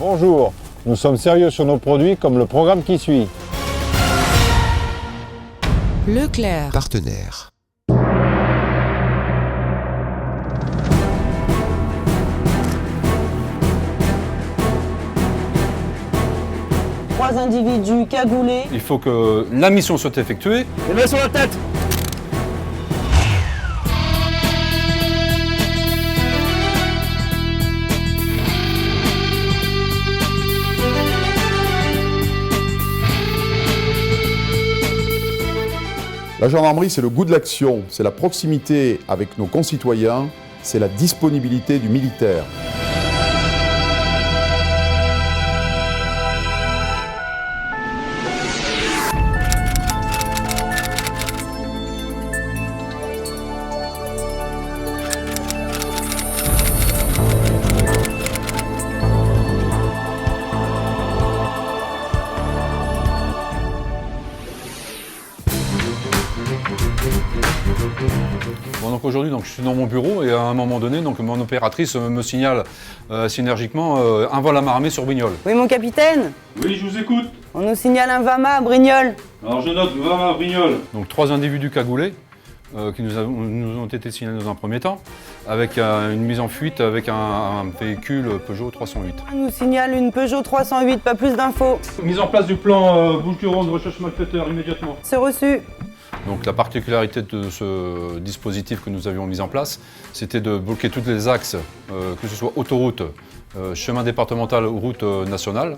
Bonjour, nous sommes sérieux sur nos produits comme le programme qui suit. Leclerc. Partenaire. Trois individus cagoulés. Il faut que la mission soit effectuée. Les mains sur la tête! La gendarmerie, c'est le goût de l'action, c'est la proximité avec nos concitoyens, c'est la disponibilité du militaire. Bon, donc aujourd'hui, je suis dans mon bureau et à un moment donné, mon opératrice me signale synergiquement un vol à main armée sur Brignoles. Oui, mon capitaine, Oui, je vous écoute. on nous signale un VAMA à Brignoles. Alors je note Vama Brignoles. Donc 3 individus cagoulés qui nous ont été signalés dans un premier temps, avec une mise en fuite avec un véhicule Peugeot 308. On nous signale une Peugeot 308, pas plus d'infos. Mise en place du plan Bouches-du-Rhône de recherche malfaiteur immédiatement. C'est reçu. Donc la particularité de ce dispositif que nous avions mis en place, c'était de bloquer tous les axes, que ce soit autoroute, chemin départemental ou route nationale,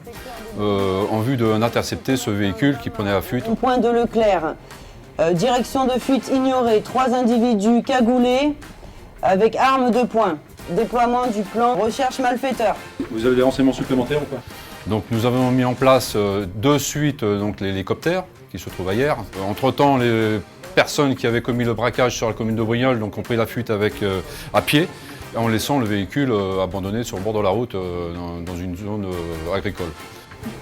en vue d'intercepter ce véhicule qui prenait la fuite. Point de Leclerc. Direction de fuite ignorée. Trois individus cagoulés avec armes de poing. Déploiement du plan recherche malfaiteur. Vous avez des renseignements supplémentaires ou pas? Donc nous avons mis en place de suite l'hélicoptère qui se trouve ailleurs. Entre-temps, les personnes qui avaient commis le braquage sur la commune de Brignoles ont pris la fuite à pied, en laissant le véhicule abandonné sur le bord de la route dans une zone agricole.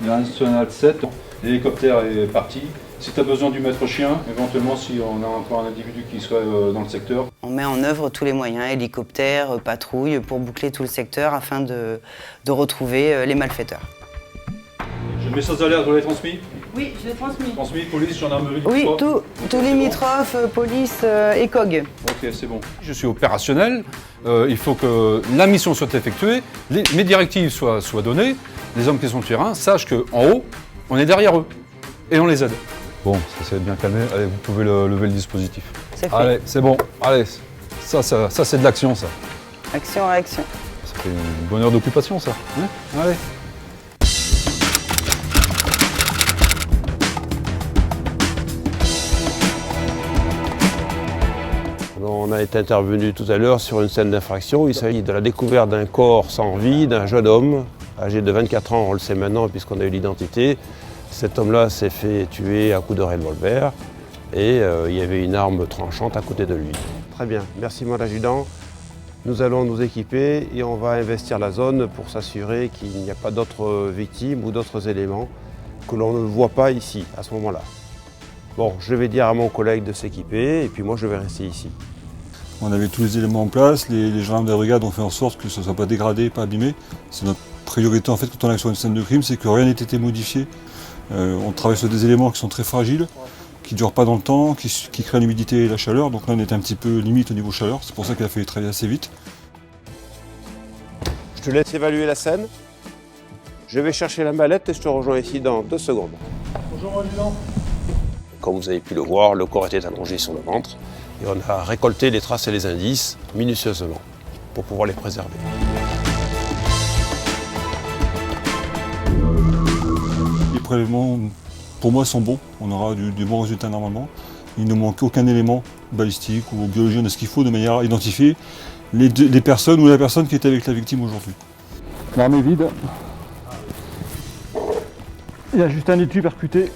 Il y a un national 7, l'hélicoptère est parti. Si tu as besoin du maître chien, éventuellement si on a encore un individu qui serait dans le secteur. On met en œuvre tous les moyens, hélicoptères, patrouilles, pour boucler tout le secteur afin de retrouver les malfaiteurs. J'ai le message d'alerte, vous l'avez transmis? Oui, je l'ai transmis. Transmis, police, gendarmerie. Oui, tout. tous limitrophes, police et COG. Ok, c'est bon. Je suis opérationnel, il faut que la mission soit effectuée, mes directives soient données, les hommes qui sont sur terrain sachent qu'en haut, on est derrière eux et on les aide. Bon, ça s'est bien calmé, allez, vous pouvez lever le dispositif. C'est fait. Allez, c'est bon, allez, ça c'est de l'action ça. Action, réaction. Ça fait une bonne heure d'occupation ça. Hein, allez. On a été intervenu tout à l'heure sur une scène d'infraction. Il s'agit de la découverte d'un corps sans vie d'un jeune homme âgé de 24 ans, on le sait maintenant puisqu'on a eu l'identité. Cet homme-là s'est fait tuer à coups de revolver et il y avait une arme tranchante à côté de lui. Très bien, merci mon adjudant. Nous allons nous équiper et on va investir la zone pour s'assurer qu'il n'y a pas d'autres victimes ou d'autres éléments que l'on ne voit pas ici, à ce moment-là. Bon, je vais dire à mon collègue de s'équiper et puis moi je vais rester ici. On avait tous les éléments en place, les gendarmes de la brigade ont fait en sorte que ça ne soit pas dégradé, pas abîmé. C'est notre priorité en fait quand on est sur une scène de crime, c'est que rien n'ait été modifié. On travaille sur des éléments qui sont très fragiles, qui ne durent pas dans le temps, qui créent l'humidité et la chaleur. Donc là on est un petit peu limite au niveau chaleur, c'est pour ça qu'il a fallu travailler assez vite. Je te laisse évaluer la scène. Je vais chercher la mallette et je te rejoins ici dans 2 secondes. Bonjour, adjudant. Comme vous avez pu le voir, le corps était allongé sur le ventre et on a récolté les traces et les indices minutieusement pour pouvoir les préserver. Les prélèvements, pour moi, sont bons. On aura du bon résultat normalement. Il ne manque aucun élément balistique ou biologique, on a ce qu'il faut de manière à identifier les personnes ou la personne qui était avec la victime aujourd'hui. L'arme est vide. Il y a juste un étui percuté.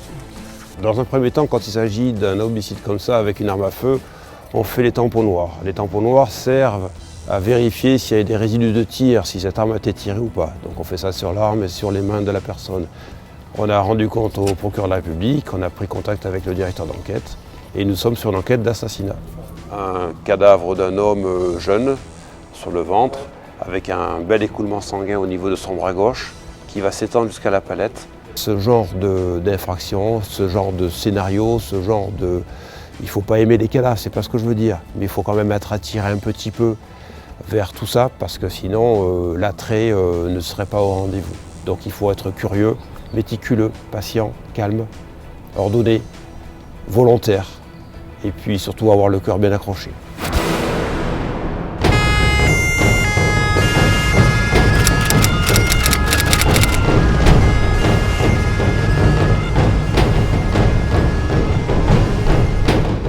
Dans un premier temps, quand il s'agit d'un homicide comme ça avec une arme à feu, on fait les tampons noirs. Les tampons noirs servent à vérifier s'il y a des résidus de tir, si cette arme a été tirée ou pas. Donc on fait ça sur l'arme et sur les mains de la personne. On a rendu compte au procureur de la République, on a pris contact avec le directeur d'enquête et nous sommes sur l'enquête d'assassinat. Un cadavre d'un homme jeune sur le ventre avec un bel écoulement sanguin au niveau de son bras gauche qui va s'étendre jusqu'à la palette. Ce genre d'infraction, ce genre de scénario, il ne faut pas aimer les cadavres, c'est pas ce que je veux dire, mais il faut quand même être attiré un petit peu vers tout ça parce que sinon l'attrait ne serait pas au rendez-vous. Donc il faut être curieux, méticuleux, patient, calme, ordonné, volontaire et puis surtout avoir le cœur bien accroché.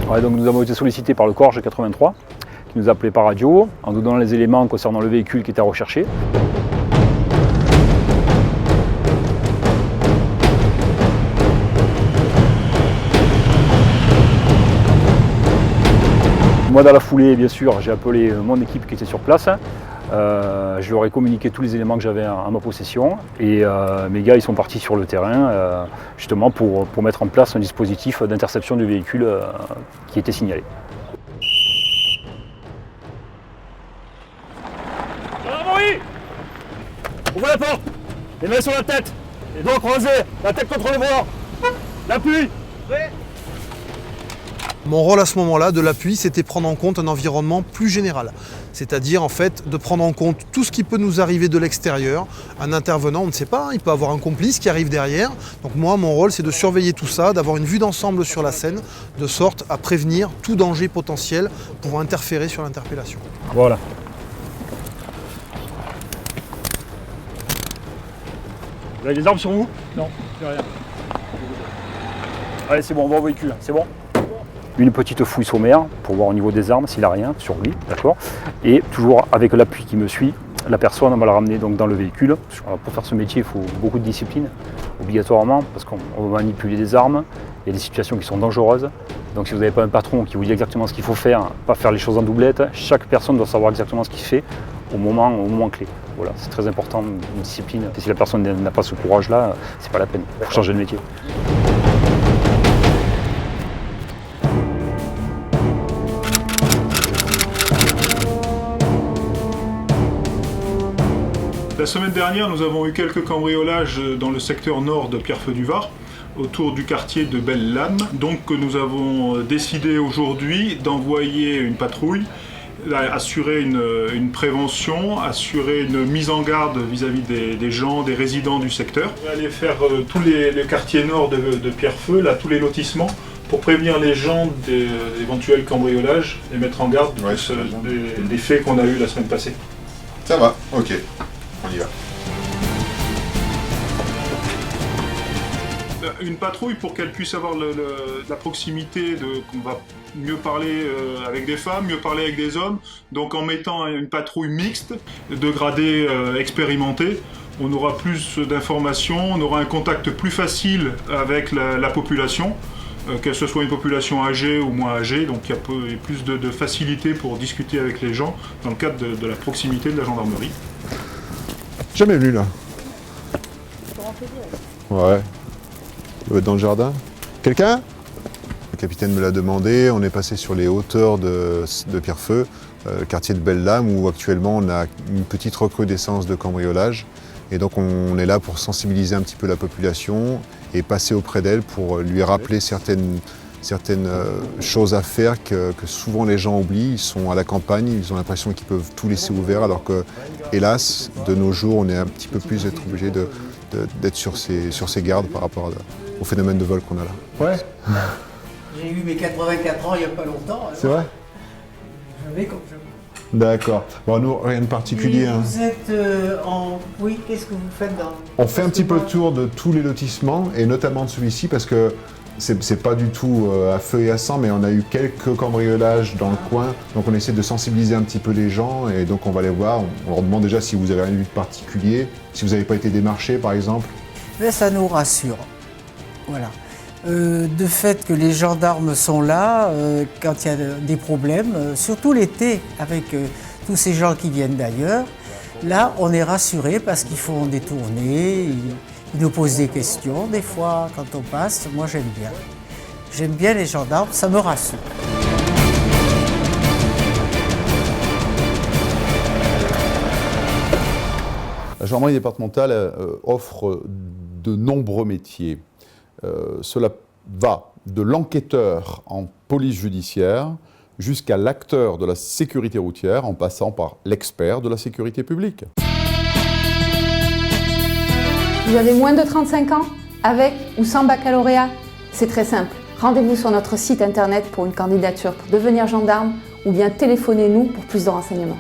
Ouais, donc nous avons été sollicités par le Corge 83 qui nous a appelé par radio en nous donnant les éléments concernant le véhicule qui était recherché. Moi dans la foulée bien sûr j'ai appelé mon équipe qui était sur place. Je leur ai communiqué tous les éléments que j'avais en ma possession et mes gars ils sont partis sur le terrain justement pour mettre en place un dispositif d'interception du véhicule qui était signalé. Ouvrez la porte, les mains sur la tête, les doigts croisés, la tête contre le bord, l'appui. Mon rôle à ce moment-là de l'appui, c'était prendre en compte un environnement plus général. C'est-à-dire en fait de prendre en compte tout ce qui peut nous arriver de l'extérieur. Un intervenant, on ne sait pas, il peut avoir un complice qui arrive derrière. Donc moi, mon rôle, c'est de surveiller tout ça, d'avoir une vue d'ensemble sur la scène, de sorte à prévenir tout danger potentiel pour interférer sur l'interpellation. Voilà. Vous avez des armes sur vous? Non, j'ai rien. Allez, c'est bon, on va au véhicule, c'est bon? Une petite fouille sommaire pour voir au niveau des armes s'il n'a rien sur lui, d'accord? Et toujours avec l'appui qui me suit, la personne, on va la ramener donc dans le véhicule. Pour faire ce métier, il faut beaucoup de discipline, obligatoirement, parce qu'on va manipuler des armes, il y a des situations qui sont dangereuses. Donc si vous n'avez pas un patron qui vous dit exactement ce qu'il faut faire, pas faire les choses en doublette, chaque personne doit savoir exactement ce qu'il fait au moment clé. Voilà, c'est très important, une discipline. Et si la personne n'a pas ce courage-là, c'est pas la peine, il faut changer de métier. La semaine dernière, nous avons eu quelques cambriolages dans le secteur nord de Pierrefeu-du-Var, autour du quartier de Belle-Lame. Donc nous avons décidé aujourd'hui d'envoyer une patrouille, assurer une prévention, assurer une mise en garde vis-à-vis des gens, des résidents du secteur. On va aller faire tous les quartiers nord de Pierrefeu, là, tous les lotissements, pour prévenir les gens d'éventuels cambriolages et mettre en garde des faits qu'on a eus la semaine passée. Ça va, ok. On y va. Une patrouille pour qu'elle puisse avoir la proximité, qu'on va mieux parler avec des femmes, mieux parler avec des hommes. Donc en mettant une patrouille mixte, de gradés expérimentés, on aura plus d'informations, on aura un contact plus facile avec la population, que ce soit une population âgée ou moins âgée, donc il y a plus de facilité pour discuter avec les gens dans le cadre de la proximité de la gendarmerie. Jamais venu là. Ouais. Il doit être dans le jardin. Quelqu'un? Le capitaine me l'a demandé, on est passé sur les hauteurs de Pierrefeu, le quartier de Belle-Lame, où actuellement on a une petite recrudescence de cambriolage. Et donc on est là pour sensibiliser un petit peu la population et passer auprès d'elle pour lui rappeler certaines choses à faire que souvent les gens oublient. Ils sont à la campagne, ils ont l'impression qu'ils peuvent tout laisser ouvert, alors que, hélas, de nos jours, on est un petit peu plus obligé d'être sur ses gardes par rapport au phénomène de vol qu'on a là. Ouais. J'ai eu mes 84 ans il n'y a pas longtemps. C'est vrai? J'avais comme je... D'accord. Bon, nous, rien de particulier. Hein. Vous êtes en... Oui, qu'est-ce que vous faites dans... On fait un petit peu le tour de tous les lotissements, et notamment de celui-ci, parce que c'est pas du tout à feu et à sang, mais on a eu quelques cambriolages dans le coin, donc on essaie de sensibiliser un petit peu les gens, et donc on va les voir. On leur demande déjà si vous avez rien vu de particulier, si vous n'avez pas été démarché par exemple. Mais ça nous rassure. Voilà. De fait que les gendarmes sont là quand il y a des problèmes, surtout l'été avec tous ces gens qui viennent d'ailleurs. Là, on est rassuré parce qu'ils font des tournées, ils nous posent des questions des fois quand on passe. Moi, j'aime bien. J'aime bien les gendarmes, ça me rassure. La gendarmerie départementale offre de nombreux métiers. Cela va de l'enquêteur en police judiciaire jusqu'à l'acteur de la sécurité routière en passant par l'expert de la sécurité publique. Vous avez moins de 35 ans? Avec ou sans baccalauréat? C'est très simple. Rendez-vous sur notre site internet pour une candidature pour devenir gendarme ou bien téléphonez-nous pour plus de renseignements.